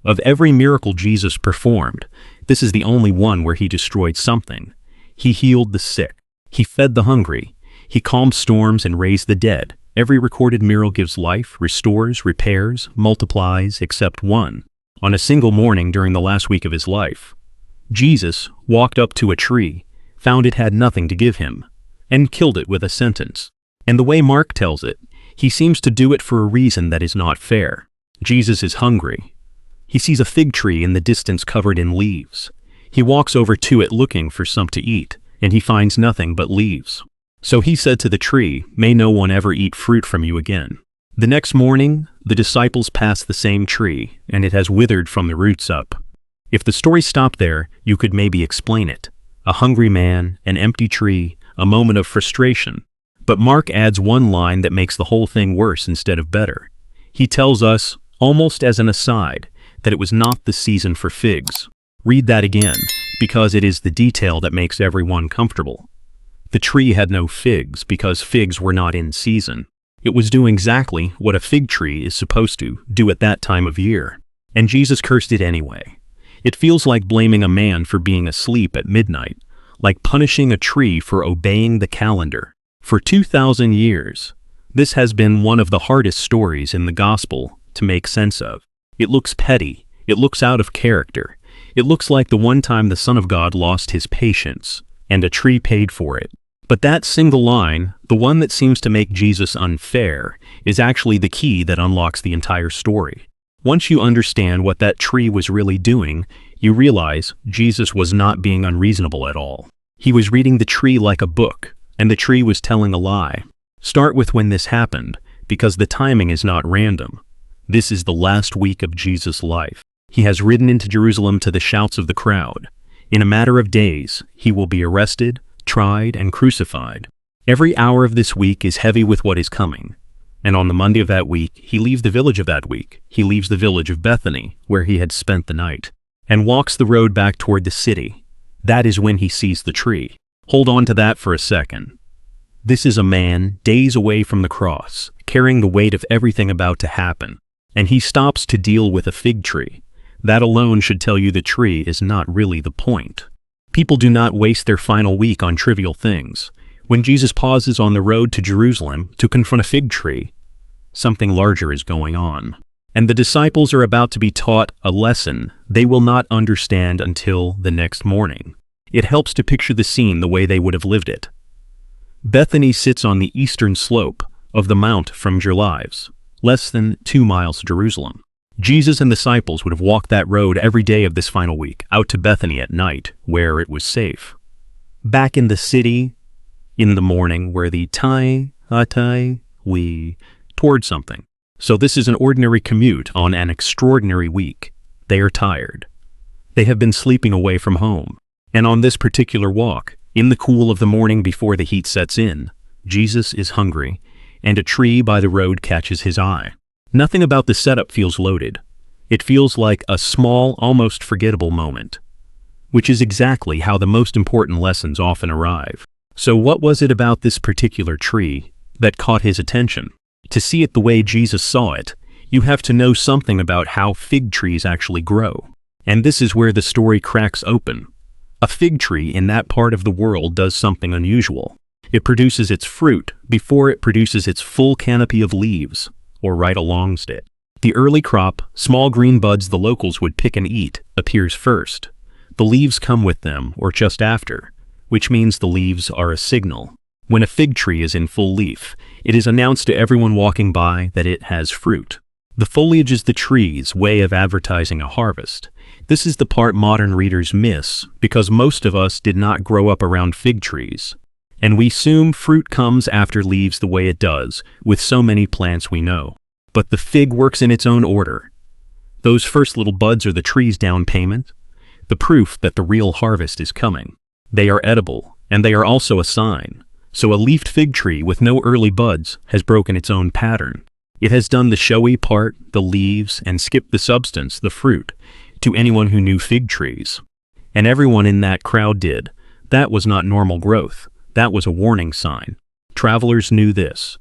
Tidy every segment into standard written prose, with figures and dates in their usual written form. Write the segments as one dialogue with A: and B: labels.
A: Of every miracle Jesus performed, this is the only one where he destroyed something. He healed the sick. He fed the hungry. He calmed storms and raised the dead. Every recorded miracle gives life, restores, repairs, multiplies, except one. On a single morning during the last week of his life, Jesus walked up to a tree, found it had nothing to give him, and killed it with a sentence. And the way Mark tells it, he seems to do it for a reason that is not fair. Jesus is hungry. He sees a fig tree in the distance covered in leaves. He walks over to it looking for some to eat, and he finds nothing but leaves. So he said to the tree, "May no one ever eat fruit from you again." The next morning, the disciples pass the same tree, and it has withered from the roots up. If the story stopped there, you could maybe explain it. A hungry man, an empty tree, a moment of frustration. But Mark adds one line that makes the whole thing worse instead of better. He tells us, almost as an aside, that it was not the season for figs. Read that again, because it is the detail that makes everyone comfortable. The tree had no figs because figs were not in season. It was doing exactly what a fig tree is supposed to do at that time of year. And Jesus cursed it anyway. It feels like blaming a man for being asleep at midnight, like punishing a tree for obeying the calendar. For 2,000 years, this has been one of the hardest stories in the gospel to make sense of. It looks petty. It looks out of character. It looks like the one time the Son of God lost his patience, and a tree paid for it. But that single line, the one that seems to make Jesus unfair, is actually the key that unlocks the entire story. Once you understand what that tree was really doing, you realize Jesus was not being unreasonable at all. He was reading the tree like a book, and the tree was telling a lie. Start with when this happened, because the timing is not random. This is the last week of Jesus' life. He has ridden into Jerusalem to the shouts of the crowd. In a matter of days, he will be arrested, tried, and crucified. Every hour of this week is heavy with what is coming. And on the Monday of that week, he leaves the village of that week. He leaves the village of Bethany, where he had spent the night, and walks the road back toward the city. That is when he sees the tree. Hold on to that for a second. This is a man days away from the cross, carrying the weight of everything about to happen. And he stops to deal with a fig tree. That alone should tell you the tree is not really the point. People do not waste their final week on trivial things. When Jesus pauses on the road to Jerusalem to confront a fig tree, something larger is going on. And the disciples are about to be taught a lesson they will not understand until the next morning. It helps to picture the scene the way they would have lived it. Bethany sits on the eastern slope of the Mount from your lives, less than 2 miles to Jerusalem. Jesus and the disciples would have walked that road every day of this final week, out to Bethany at night, where it was safe. Back in the city, in the morning, where the we toward something. So this is an ordinary commute on an extraordinary week. They are tired. They have been sleeping away from home. And on this particular walk, in the cool of the morning before the heat sets in, Jesus is hungry, and a tree by the road catches his eye. Nothing about the setup feels loaded. It feels like a small, almost forgettable moment, which is exactly how the most important lessons often arrive. So what was it about this particular tree that caught his attention? To see it the way Jesus saw it, you have to know something about how fig trees actually grow. And this is where the story cracks open. A fig tree in that part of the world does something unusual. It produces its fruit before it produces its full canopy of leaves, or right alongst it. The early crop, small green buds the locals would pick and eat, appears first. The leaves come with them, or just after, which means the leaves are a signal. When a fig tree is in full leaf, it is announced to everyone walking by that it has fruit. The foliage is the tree's way of advertising a harvest. This is the part modern readers miss, because most of us did not grow up around fig trees. And we assume fruit comes after leaves the way it does, with so many plants we know. But the fig works in its own order. Those first little buds are the tree's down payment, the proof that the real harvest is coming. They are edible, and they are also a sign. So a leafed fig tree with no early buds has broken its own pattern. It has done the showy part, the leaves, and skipped the substance, the fruit, to anyone who knew fig trees. And everyone in that crowd did. That was not normal growth. That was a warning sign. Travelers knew this.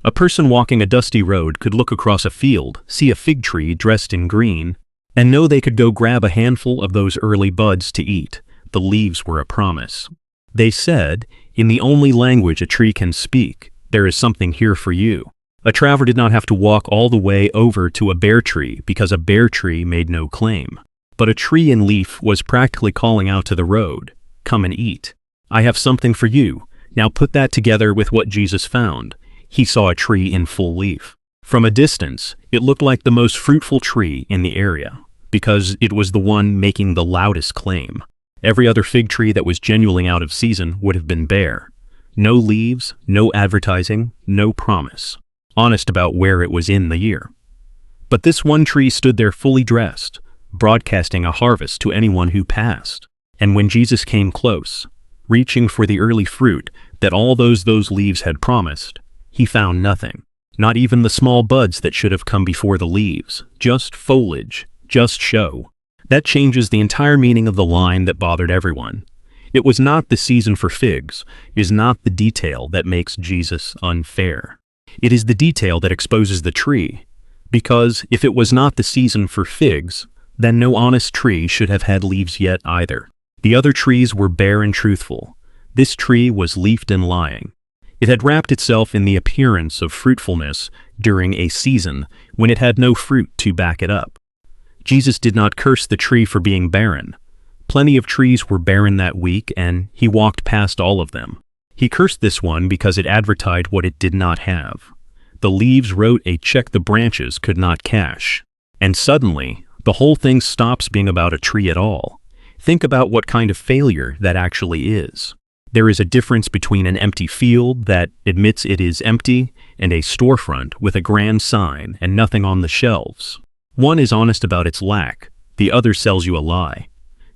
A: A person walking a dusty road could look across a field, see a fig tree dressed in green, and know they could go grab a handful of those early buds to eat. The leaves were a promise. They said, in the only language a tree can speak, "There is something here for you." A traveler did not have to walk all the way over to a bare tree because a bare tree made no claim. But a tree in leaf was practically calling out to the road, "Come and eat. I have something for you." Now put that together with what Jesus found. He saw a tree in full leaf. From a distance, it looked like the most fruitful tree in the area, because it was the one making the loudest claim. Every other fig tree that was genuinely out of season would have been bare. No leaves, no advertising, no promise. Honest about where it was in the year. But this one tree stood there fully dressed, broadcasting a harvest to anyone who passed. And when Jesus came close, reaching for the early fruit that all those leaves had promised, he found nothing. Not even the small buds that should have come before the leaves. Just foliage, just show. That changes the entire meaning of the line that bothered everyone. It was not the season for figs. It is not the detail that makes Jesus unfair. It is the detail that exposes the tree. Because if it was not the season for figs, then no honest tree should have had leaves yet either. The other trees were bare and truthful. This tree was leafed and lying. It had wrapped itself in the appearance of fruitfulness during a season when it had no fruit to back it up. Jesus did not curse the tree for being barren. Plenty of trees were barren that week, and he walked past all of them. He cursed this one because it advertised what it did not have. The leaves wrote a check the branches could not cash. And suddenly, the whole thing stops being about a tree at all. Think about what kind of failure that actually is. There is a difference between an empty field that admits it is empty and a storefront with a grand sign and nothing on the shelves. One is honest about its lack, the other sells you a lie.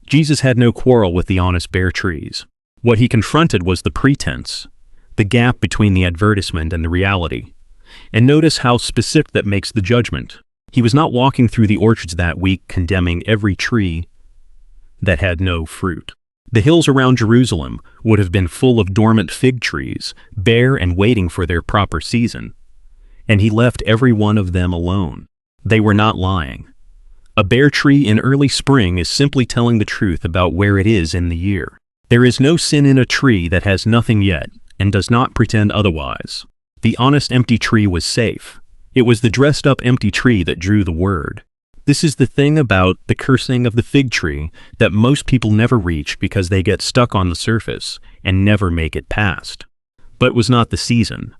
A: Jesus had no quarrel with the honest bare trees. What he confronted was the pretense, the gap between the advertisement and the reality. And notice how specific that makes the judgment. He was not walking through the orchards that week condemning every tree that had no fruit. The hills around Jerusalem would have been full of dormant fig trees, bare and waiting for their proper season. And he left every one of them alone. They were not lying. A bare tree in early spring is simply telling the truth about where it is in the year. There is no sin in a tree that has nothing yet and does not pretend otherwise. The honest empty tree was safe. It was the dressed-up empty tree that drew the word. This is the thing about the cursing of the fig tree that most people never reach because they get stuck on the surface and never make it past. But it was not the season.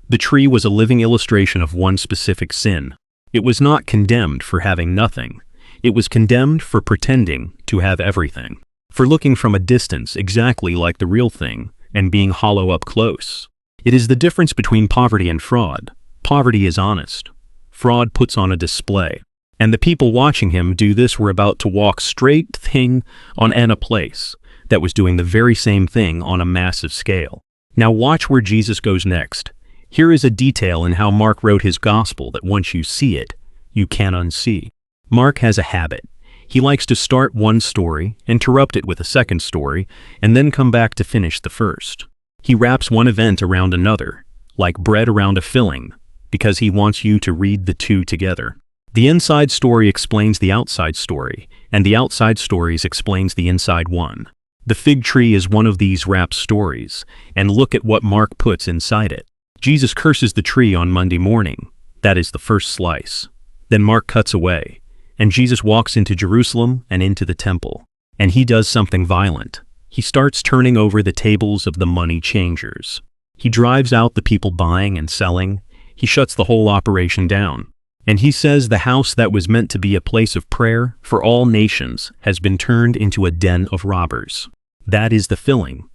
A: The tree was a living illustration of one specific sin. It was not condemned for having nothing. It was condemned for pretending to have everything, for looking from a distance exactly like the real thing and being hollow up close. It is the difference between poverty and fraud. Poverty is honest. Fraud puts on a display. And the people watching him do this were about to walk straight thing on a place that was doing the very same thing on a massive scale. Now watch where Jesus goes next. Here is a detail in how Mark wrote his gospel that once you see it, you can't unsee. Mark has a habit. He likes to start one story, interrupt it with a second story, and then come back to finish the first. He wraps one event around another, like bread around a filling, because he wants you to read the two together. The inside story explains the outside story, and the outside stories explains the inside one. The fig tree is one of these wrapped stories, and look at what Mark puts inside it. Jesus curses the tree on Monday morning. That is the first slice. Then Mark cuts away, and Jesus walks into Jerusalem and into the temple. And he does something violent. He starts turning over the tables of the money changers. He drives out the people buying and selling. He shuts the whole operation down. And he says the house that was meant to be a place of prayer for all nations has been turned into a den of robbers. That is the filling.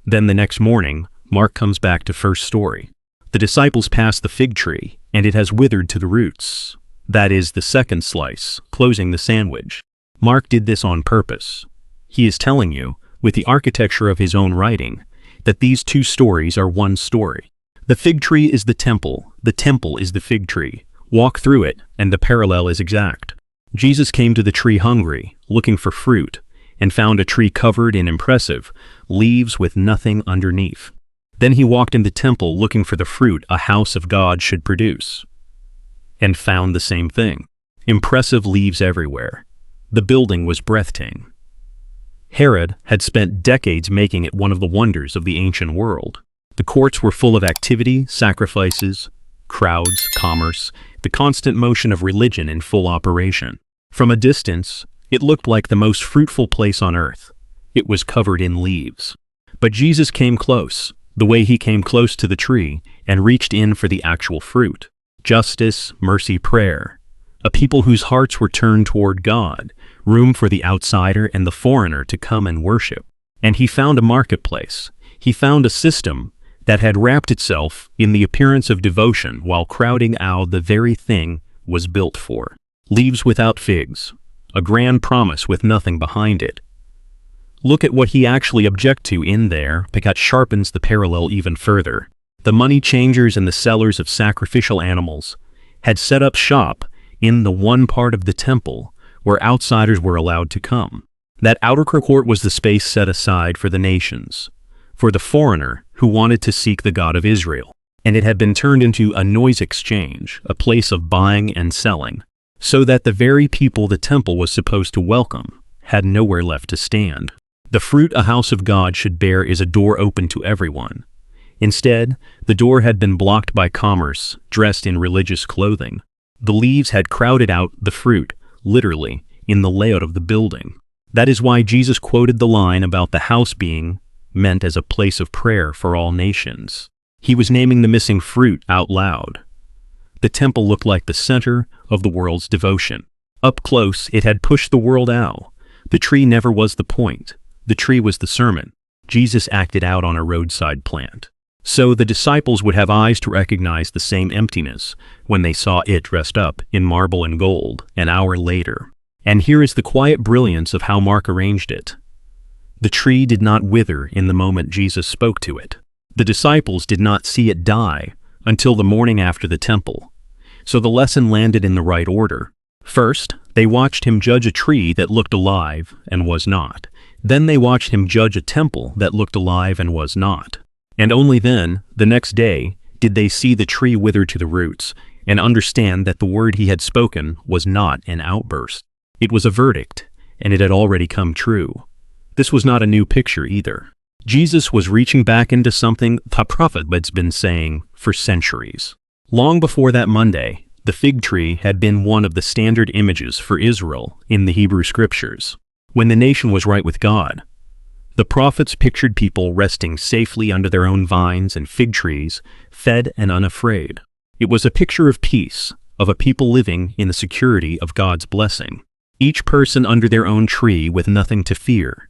A: Then the next morning, Mark comes back to first story. The disciples pass the fig tree, and it has withered to the roots. That is the second slice, closing the sandwich. Mark did this on purpose. He is telling you, with the architecture of his own writing, that these two stories are one story. The fig tree is the temple is the fig tree. Walk through it, and the parallel is exact. Jesus came to the tree hungry, looking for fruit, and found a tree covered in impressive leaves with nothing underneath. Then he walked in the temple looking for the fruit a house of God should produce, and found the same thing. impressive leaves everywhere. The building was breathtaking. Herod had spent decades making it one of the wonders of the ancient world. The courts were full of activity, sacrifices, crowds, commerce, the constant motion of religion in full operation. From a distance, it looked like the most fruitful place on earth. It was covered in leaves. But Jesus came close, the way he came close to the tree and reached in for the actual fruit. Justice, mercy, prayer. A people whose hearts were turned toward God, room for the outsider and the foreigner to come and worship. And he found a marketplace. He found a system that had wrapped itself in the appearance of devotion while crowding out the very thing was built for. Leaves without figs. A grand promise with nothing behind it. Look at what he actually objects to in there, because sharpens the parallel even further. The money changers and the sellers of sacrificial animals had set up shop in the one part of the temple where outsiders were allowed to come. That outer court was the space set aside for the nations, for the foreigner who wanted to seek the God of Israel. And it had been turned into a noise exchange, a place of buying and selling, so that the very people the temple was supposed to welcome had nowhere left to stand. The fruit a house of God should bear is a door open to everyone. Instead, the door had been blocked by commerce, dressed in religious clothing. The leaves had crowded out the fruit, literally, in the layout of the building. That is why Jesus quoted the line about the house being meant as a place of prayer for all nations. He was naming the missing fruit out loud. The temple looked like the center of the world's devotion. Up close, it had pushed the world out. The tree never was the point. The tree was the sermon. Jesus acted out on a roadside plant. So the disciples would have eyes to recognize the same emptiness when they saw it dressed up in marble and gold an hour later. And here is the quiet brilliance of how Mark arranged it. The tree did not wither in the moment Jesus spoke to it. The disciples did not see it die until the morning after the temple. So the lesson landed in the right order. First, they watched him judge a tree that looked alive and was not. Then they watched him judge a temple that looked alive and was not. And only then, the next day, did they see the tree wither to the roots and understand that the word he had spoken was not an outburst. It was a verdict, and it had already come true. This was not a new picture either. Jesus was reaching back into something the prophet had been saying for centuries. Long before that Monday, the fig tree had been one of the standard images for Israel in the Hebrew Scriptures. When the nation was right with God, the prophets pictured people resting safely under their own vines and fig trees, fed and unafraid. It was a picture of peace, of a people living in the security of God's blessing. Each person under their own tree with nothing to fear.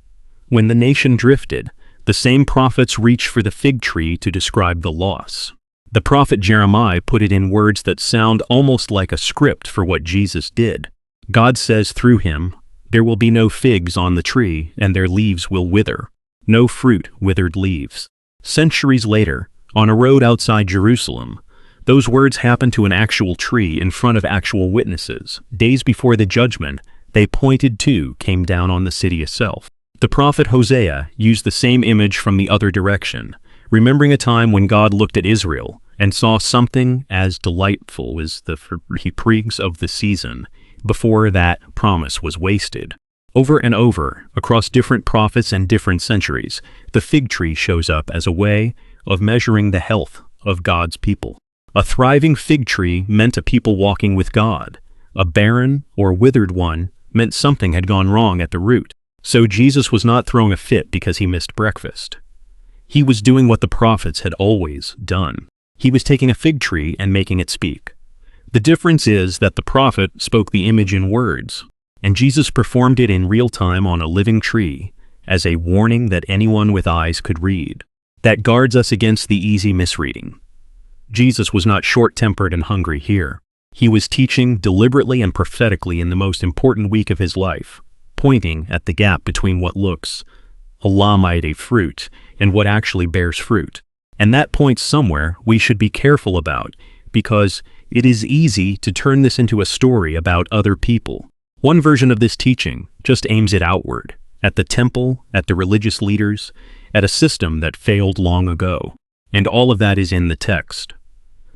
A: When the nation drifted, the same prophets reached for the fig tree to describe the loss. The prophet Jeremiah put it in words that sound almost like a script for what Jesus did. God says through him, "There will be no figs on the tree, and their leaves will wither. No fruit, withered leaves." Centuries later, on a road outside Jerusalem, those words happened to an actual tree in front of actual witnesses. Days before the judgment they pointed to came down on the city itself. The prophet Hosea used the same image from the other direction, remembering a time when God looked at Israel and saw something as delightful as the prigs of the season, before that promise was wasted. Over and over, across different prophets and different centuries, the fig tree shows up as a way of measuring the health of God's people. A thriving fig tree meant a people walking with God. A barren or withered one meant something had gone wrong at the root. So Jesus was not throwing a fit because he missed breakfast. He was doing what the prophets had always done. He was taking a fig tree and making it speak. The difference is that the prophet spoke the image in words, and Jesus performed it in real time on a living tree as a warning that anyone with eyes could read, that guards us against the easy misreading. Jesus was not short-tempered and hungry here. He was teaching deliberately and prophetically in the most important week of his life, pointing at the gap between what looks a fruit and what actually bears fruit. And that point somewhere we should be careful about, because it is easy to turn this into a story about other people. One version of this teaching just aims it outward, at the temple, at the religious leaders, at a system that failed long ago. And all of that is in the text.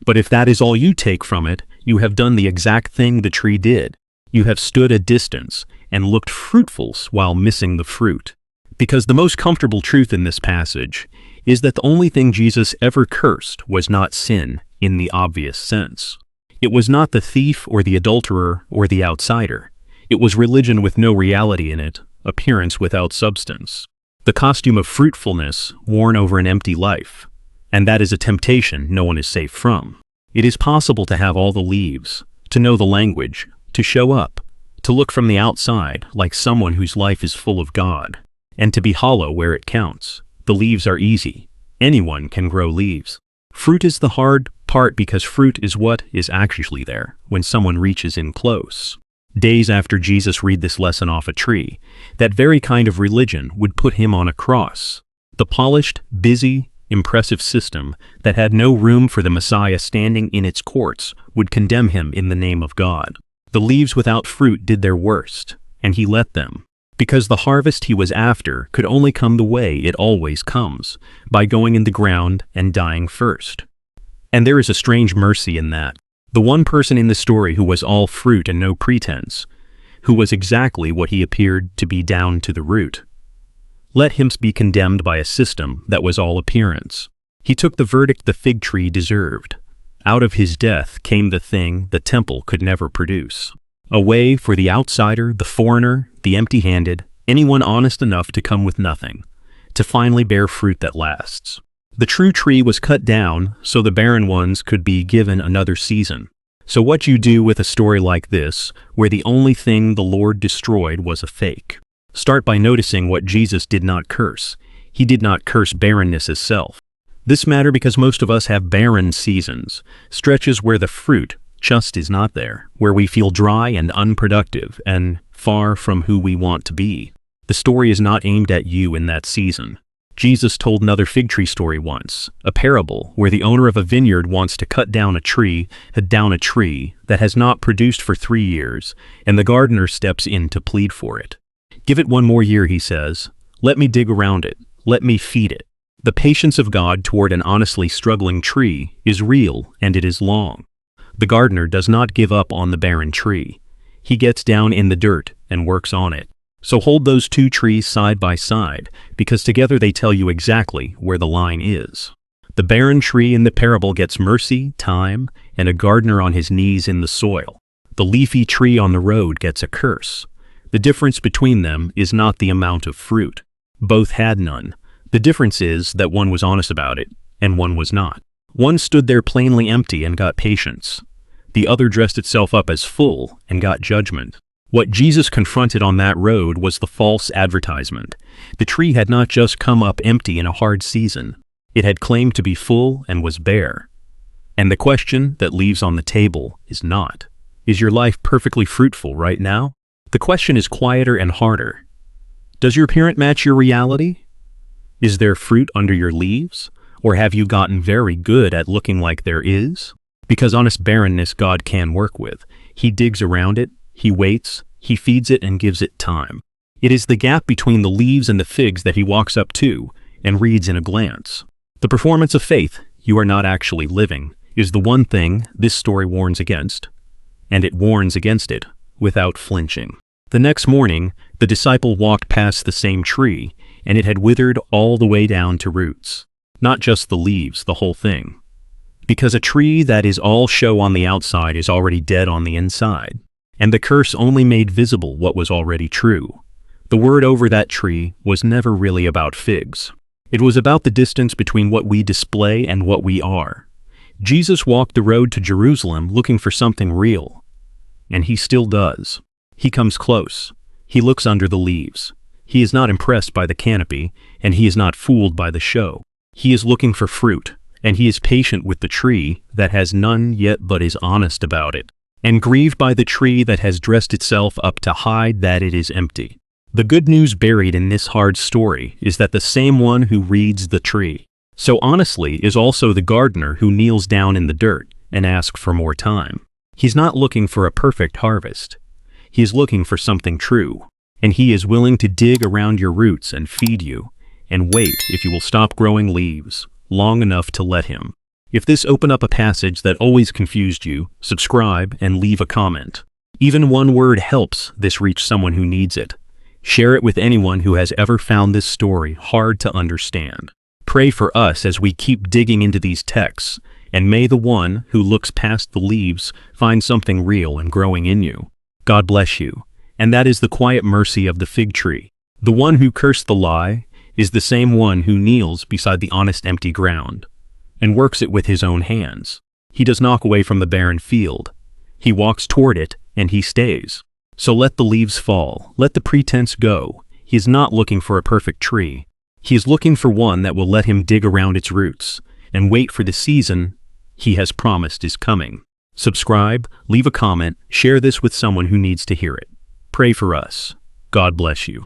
A: But if that is all you take from it, you have done the exact thing the tree did. You have stood a distance and looked fruitful while missing the fruit. Because the most comfortable truth in this passage is that the only thing Jesus ever cursed was not sin in the obvious sense. It was not the thief or the adulterer or the outsider. It was religion with no reality in it, appearance without substance. The costume of fruitfulness worn over an empty life. And that is a temptation no one is safe from. It is possible to have all the leaves, to know the language, to show up, to look from the outside like someone whose life is full of God, and to be hollow where it counts. The leaves are easy. Anyone can grow leaves. Fruit is the hard part because fruit is what is actually there when someone reaches in close. Days after Jesus read this lesson off a tree, that very kind of religion would put him on a cross. The polished, busy, impressive system that had no room for the Messiah standing in its courts would condemn him in the name of God. The leaves without fruit did their worst, and he let them. Because the harvest he was after could only come the way it always comes, by going in the ground and dying first. And there is a strange mercy in that. The one person in the story who was all fruit and no pretense, who was exactly what he appeared to be down to the root. Let him be condemned by a system that was all appearance. He took the verdict the fig tree deserved. Out of his death came the thing the temple could never produce. A way for the outsider, the foreigner, the empty-handed, anyone honest enough to come with nothing, to finally bear fruit that lasts. The true tree was cut down so the barren ones could be given another season. So what you do with a story like this, where the only thing the Lord destroyed was a fake? Start by noticing what Jesus did not curse. He did not curse barrenness itself. This matters because most of us have barren seasons, stretches where the fruit just is not there, where we feel dry and unproductive and far from who we want to be. The story is not aimed at you in that season. Jesus told another fig tree story once, a parable where the owner of a vineyard wants to cut down a tree that has not produced for 3 years, and the gardener steps in to plead for it. Give it 1 more year, he says. Let me dig around it. Let me feed it. The patience of God toward an honestly struggling tree is real and it is long. The gardener does not give up on the barren tree. He gets down in the dirt and works on it. So hold those 2 trees side by side, because together they tell you exactly where the line is. The barren tree in the parable gets mercy, time, and a gardener on his knees in the soil. The leafy tree on the road gets a curse. The difference between them is not the amount of fruit. Both had none. The difference is that one was honest about it, and one was not. One stood there plainly empty and got patience. The other dressed itself up as full and got judgment. What Jesus confronted on that road was the false advertisement. The tree had not just come up empty in a hard season. It had claimed to be full and was bare. And the question that leaves on the table is not, is your life perfectly fruitful right now? The question is quieter and harder. Does your appearance match your reality? Is there fruit under your leaves? Or have you gotten very good at looking like there is? Because honest barrenness God can work with. He digs around it. He waits, he feeds it and gives it time. It is the gap between the leaves and the figs that he walks up to and reads in a glance. The performance of faith you are not actually living is the one thing this story warns against, and it warns against it without flinching. The next morning, the disciple walked past the same tree, and it had withered all the way down to roots. Not just the leaves, the whole thing. Because a tree that is all show on the outside is already dead on the inside. And the curse only made visible what was already true. The word over that tree was never really about figs. It was about the distance between what we display and what we are. Jesus walked the road to Jerusalem looking for something real. And he still does. He comes close. He looks under the leaves. He is not impressed by the canopy, and he is not fooled by the show. He is looking for fruit, and he is patient with the tree that has none yet but is honest about it, and grieved by the tree that has dressed itself up to hide that it is empty. The good news buried in this hard story is that the same one who reads the tree so honestly is also the gardener who kneels down in the dirt and asks for more time. He's not looking for a perfect harvest. He is looking for something true, and he is willing to dig around your roots and feed you, and wait if you will stop growing leaves long enough to let him. If this opened up a passage that always confused you, subscribe and leave a comment. Even one word helps this reach someone who needs it. Share it with anyone who has ever found this story hard to understand. Pray for us as we keep digging into these texts, and may the one who looks past the leaves find something real and growing in you. God bless you. And that is the quiet mercy of the fig tree. The one who cursed the lie is the same one who kneels beside the honest empty ground and works it with his own hands. He does not go away from the barren field. He walks toward it, and he stays. So let the leaves fall, let the pretense go. He is not looking for a perfect tree. He is looking for one that will let him dig around its roots and wait for the season he has promised is coming. Subscribe, leave a comment, share this with someone who needs to hear it. Pray for us. God bless you.